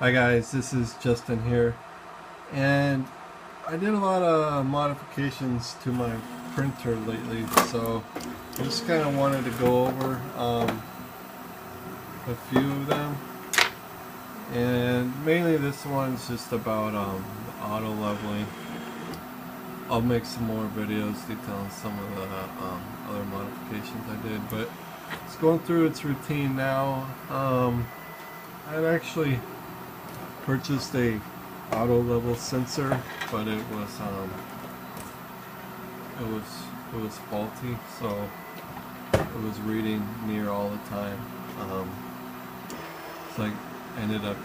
Hi guys, this is Justin here, and I did a lot of modifications to my printer lately, so I just kind of wanted to go over a few of them, and mainly this one's just about auto leveling. I'll make some more videos detailing some of the other modifications I did, but it's going through its routine now. I've actually purchased a auto level sensor, but it was faulty, so it was reading near all the time. So I ended up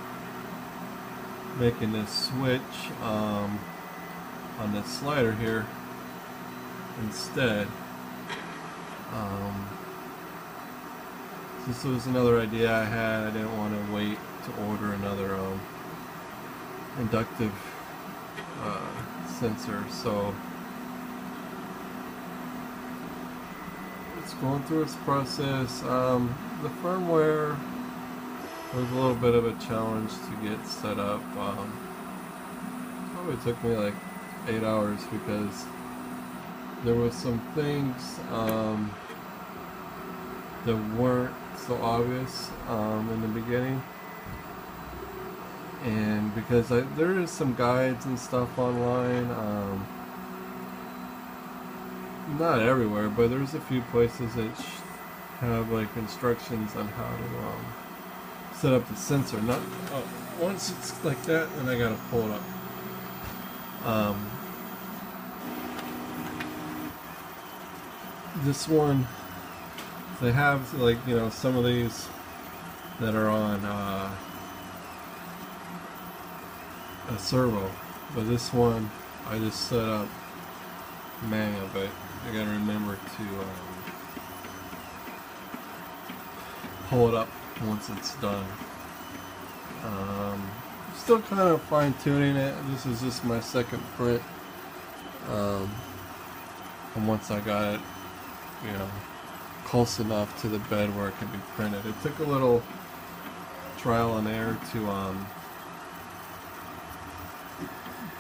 making this switch on this slider here instead. This was another idea I had. I didn't want to wait to order another inductive sensor, so it's going through its process. The firmware was a little bit of a challenge to get set up. Probably took me like 8 hours because there was some things that weren't so obvious in the beginning, and because there is some guides and stuff online, not everywhere, but there's a few places that have like instructions on how to set up the sensor. Not once it's like that, then I gotta pull it up. This one, they have, like, you know, some of these that are on a servo, but this one I just set up manual, but I gotta remember to pull it up once it's done. Still kind of fine-tuning it. This is just my second print, and once I got it, you know, close enough to the bed where it could be printed. It took a little trial and error to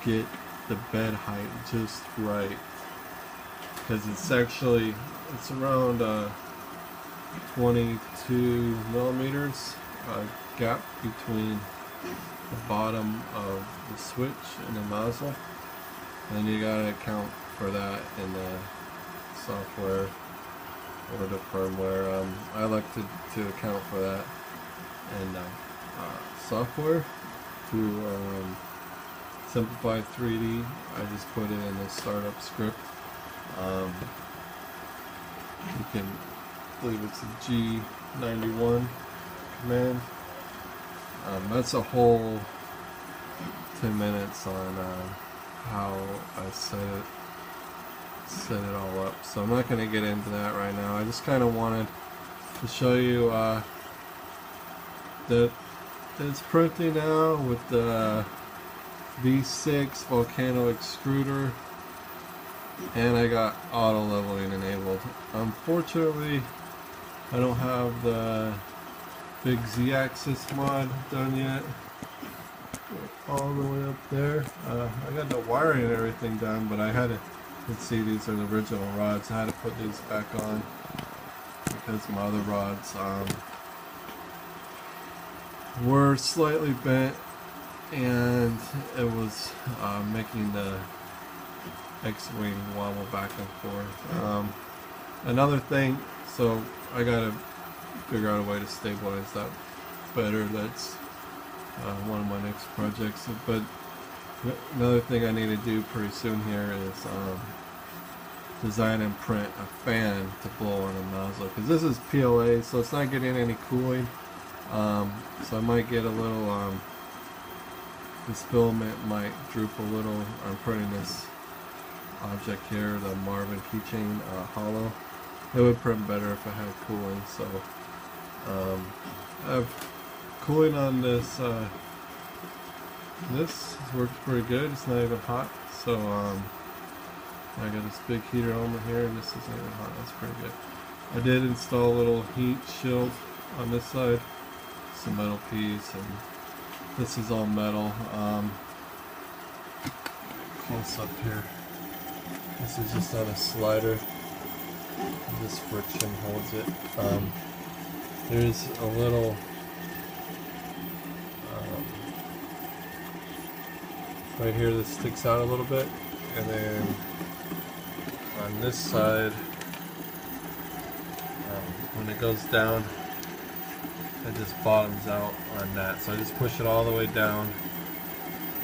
get the bed height just right, because it's around 22 millimeters gap between the bottom of the switch and the nozzle, and you gotta account for that in the software or the firmware. I like to account for that in software through Simplify 3D. I just put it in the startup script. You can believe it's a G91 command. That's a whole 10 minutes on how I set it all up, so I'm not going to get into that right now. I just kind of wanted to show you that it's printing now with the V6 volcano extruder, and I got auto leveling enabled. Unfortunately, I don't have the big Z-axis mod done yet, all the way up there. I got the wiring and everything done, but I had to, you can see these are the original rods. I had to put these back on because my other rods were slightly bent, and it was making the X-wing wobble back and forth. Another thing, so I gotta figure out a way to stabilize that better. That's one of my next projects. But another thing I need to do pretty soon here is design and print a fan to blow on a nozzle, because this is PLA, so it's not getting any cooling. So I might get a little this filament might droop a little. I'm printing this object here, the Marvin keychain hollow. It would print better if I had cooling, so I have cooling on this. This works pretty good. It's not even hot, so I got this big heater element here, and this isn't even hot. That's pretty good. I did install a little heat shield on this side, some metal piece, and This is all metal. Close up here. This is just on a slider. This friction holds it. There's a little right here that sticks out a little bit, and then on this side, when it goes down, it just bottoms out on that. So I just push it all the way down,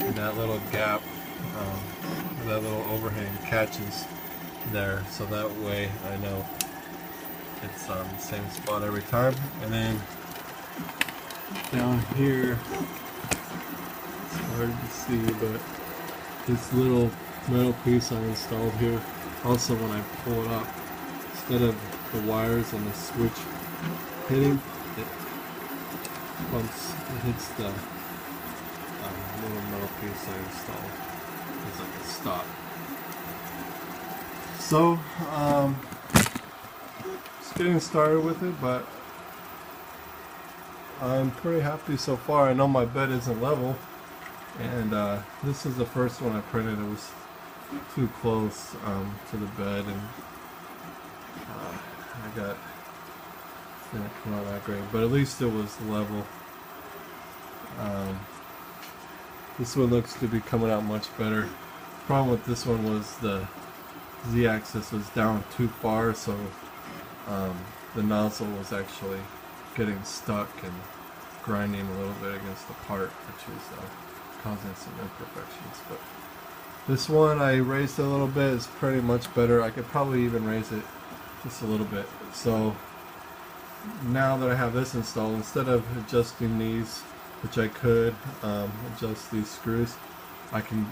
and that little gap, that little overhang catches there, so that way I know it's the same spot every time. And then down here, it's hard to see, but this little metal piece I installed here, also when I pull it up, instead of the wires and the switch hitting, it hits the little metal piece I installed. It's like a stop. So, just getting started with it, but I'm pretty happy so far. I know my bed isn't level, and this is the first one I printed. It was too close to the bed, and it didn't come out that great, but at least it was level. This one looks to be coming out much better. The problem with this one was the Z-axis was down too far, so the nozzle was actually getting stuck and grinding a little bit against the part, which was causing some imperfections. But this one I raised it a little bit. It's pretty much better. I could probably even raise it just a little bit. So now that I have this installed, instead of adjusting these, which I could adjust these screws, I can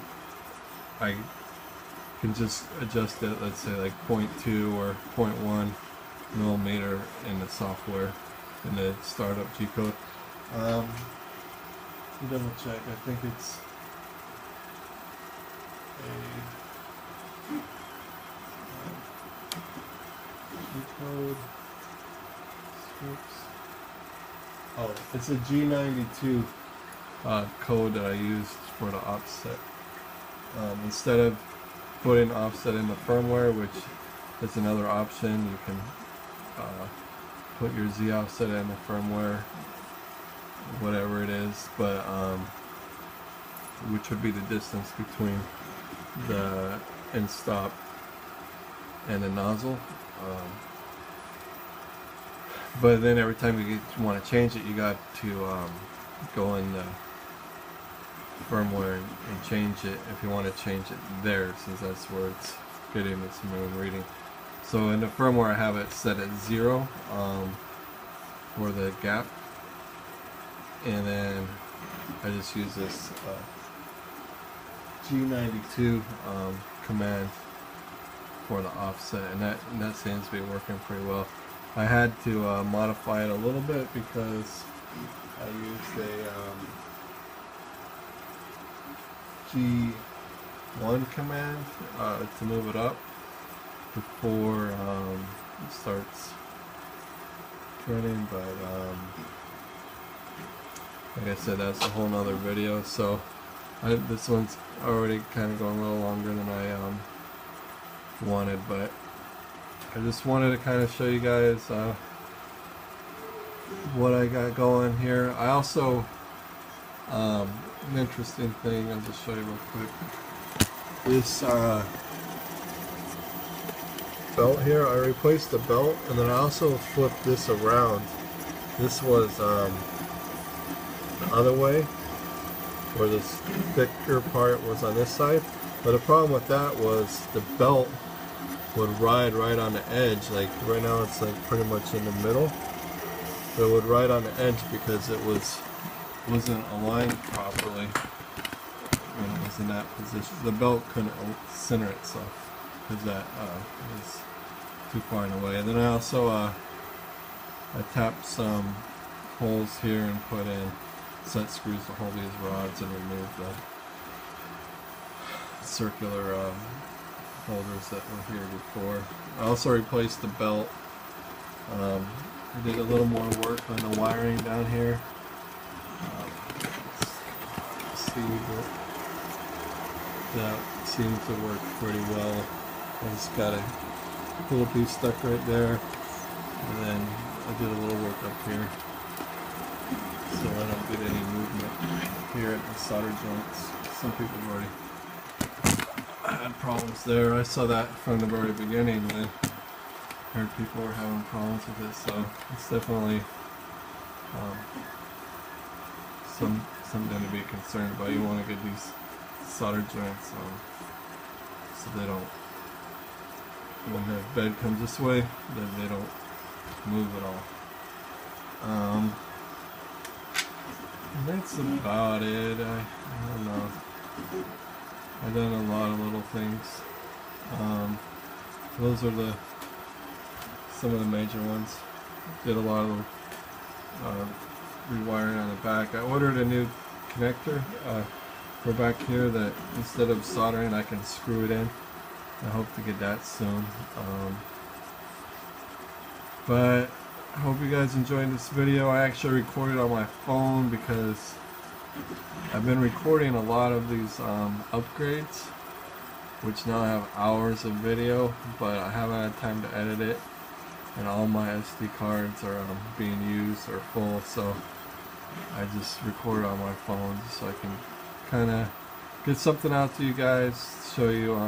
just adjust it, let's say like 0.2 or 0.1 millimeter in the software in the startup G-code. Double check, I think it's a G-code scripts. Oh, it's a G92 code that I used for the offset. Instead of putting offset in the firmware, which is another option, you can put your Z offset in the firmware, whatever it is, but which would be the distance between the end stop and the nozzle. But then every time you want to change it, you got to go in the firmware and change it if you want to change it there, since that's where it's getting its main reading. So in the firmware I have it set at 0 for the gap, and then I just use this G92 command for the offset, and that seems to be working pretty well. I had to modify it a little bit because I used a G1 command to move it up before it starts turning, but like I said, that's a whole nother video. So this one's already kind of going a little longer than I wanted, but I just wanted to kind of show you guys what I got going here. I also, an interesting thing, I'll just show you real quick. This belt here, I replaced the belt, and then I also flipped this around. This was the other way, where this thicker part was on this side. But the problem with that was the belt would ride right on the edge. Like right now it's like pretty much in the middle, but it would ride on the edge because it wasn't aligned properly when it was in that position. The belt couldn't center itself because that was too far in the way. And then I also I tapped some holes here and put in set screws to hold these rods and remove the circular holders that were here before. I also replaced the belt. I did a little more work on the wiring down here. see, but that seems to work pretty well. I just got a little piece stuck right there, and then I did a little work up here so I don't get any movement here at the solder joints. Some people have already had problems there. I saw that from the very beginning when I heard people were having problems with it, so it's definitely something to be concerned about. You want to get these solder joints so they don't, when the bed comes this way, then they don't move at all. That's about it. I don't know. I've done a lot of little things. Those are some of the major ones. Did a lot of rewiring on the back. I ordered a new connector for back here that instead of soldering I can screw it in. I hope to get that soon. But I hope you guys enjoyed this video. I actually recorded on my phone because I've been recording a lot of these upgrades, which now have hours of video, but I haven't had time to edit it, and all my SD cards are being used or full, so I just record on my phone so I can kind of get something out to you guys, show you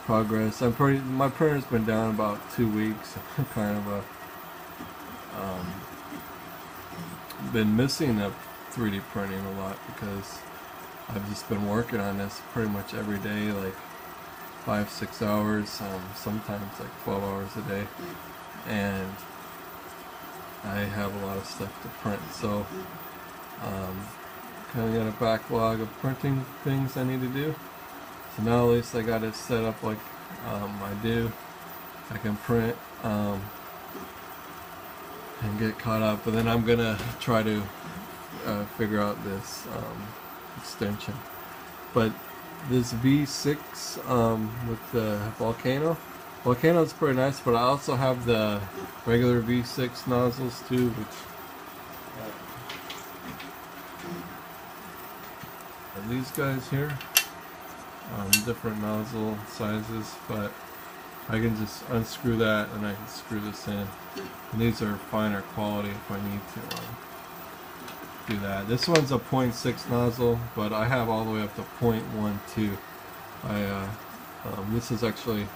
progress. My printer's been down about 2 weeks. I'm kind of been missing the 3D printing a lot because I've just been working on this pretty much every day, like 5-6 hours, sometimes like 12 hours a day, and I have a lot of stuff to print, so kind of got a backlog of printing things I need to do. So now at least I got it set up like I do. I can print and get caught up, but then I'm gonna try to figure out this extension. But this V6 with the Volcano is pretty nice, but I also have the regular V6 nozzles too, which are these guys here. Different nozzle sizes, but I can just unscrew that and I can screw this in. And these are finer quality if I need to do that. This one's a 0.6 nozzle, but I have all the way up to 0.12. This is actually,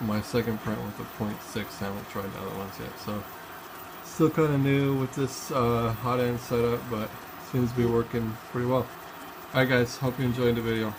my second print with the 0.6. I haven't tried the other ones yet, so still kind of new with this hot end setup, but seems to be working pretty well. Alright guys, hope you enjoyed the video.